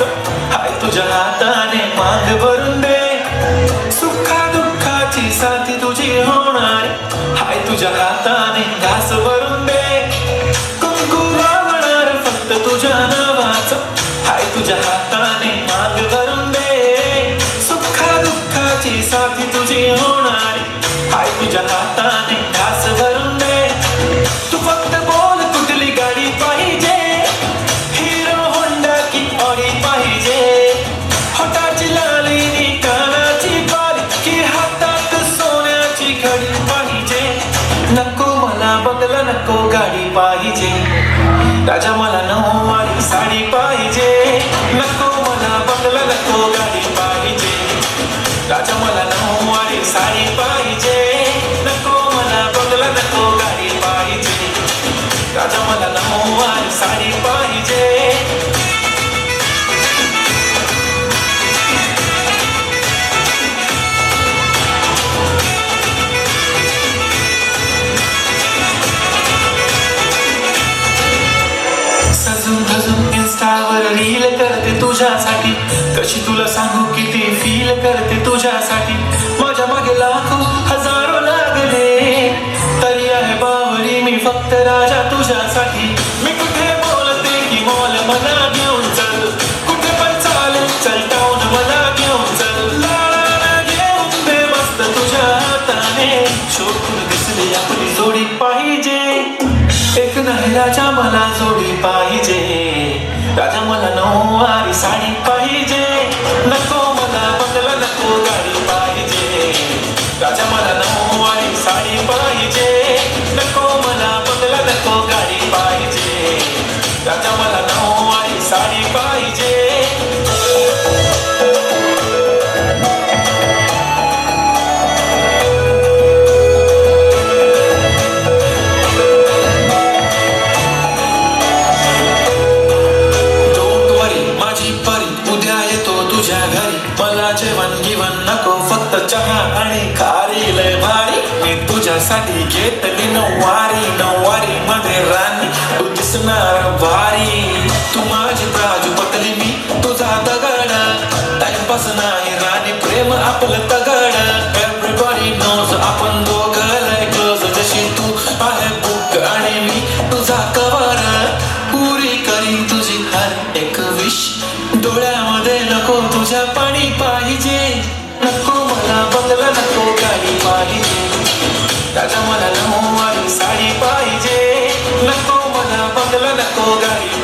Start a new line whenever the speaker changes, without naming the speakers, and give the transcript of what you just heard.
नावाचं हाय तुझ्या हाताने माग भरून दे. सुखा दुःखाची साथी तुझी होणार हाय तुझ्या हाताने घास भरून दे. कुंकू लावणार फक्त तुझ्या नावाचं हाय तुझ्या हाताने माग भरून दे. सुखा दुःखाची साथी तुझी होणार हाय तुझ्या हाताने घास भरून दे. तू फक्त बोल कुठली गाडी पाहिजे, हिरो होंडा की ऑडी पाहिजे. होटाची लाली कानाची बाली की हातात सोन्याची घडी पाहिजे. नको मला बंगला नको गाडी पाहिजे, राजा मला नऊवारी साडी पाहिजे. नको मला बंगला नको गाडी पाहिजे, राजा मला नऊवारी साडी पाहिजे. नको मला बंगला नको गाडी पाहिजे, राजा मला नऊवारी साडी पाहिजे. सजून धजून इन्स्टावर रील करते तुझ्यासाठी, कशी तुला सांगू किती फील करते तुझ्यासाठी. माझ्या मागे लाखो हजारो लागले, तरी आहे बावरी मी फक्त राजा तुझ्यासाठी. मी कुठे बोलते की मॉल मला घेऊन चल, कुठे पण चालेल चल टाऊन मला घेऊन चल. लाडाला घेऊन दे मस्त तुझ्या हाताने, शोधून दिसली आपली जोडी पाहिजे. एक नाही राजा मला जोडी पाहिजे, राजा मला नऊवारी साडी पाहिजे. नको मला बंगला नको गाडी पाहिजे, राजा मला नऊवारी साडी पाहिजे. नको मला बंगला नको गाडी पाहिजे, राजा मला नऊवारी साडी पाहिजे. मला जेवण गिवण नको फक्त चहा आणि खारी लय भारी. मी तुझ्यासाठी घेतली नऊवारी, नऊवारी मध्ये राणी तू दिसणार भारी. तू माझी प्राजू पटली मी तुझा दगड, टाइमपास नाही राणी प्रेम आपलं तगड. एव्हरीबॉडी नोज आपण दोघं लय क्लोज, जशी तू आहे बुक आणि मी तुझा कवर. पुरी करी तुझी हर एक विश, डोळ्यामध्ये नको तुझ्या पाणी पाहिजे. नको मला बंगला नको गाडी पाहिजे, राजा मला नऊवारी साडी पाहिजे. नको मला बंगला नको गाडी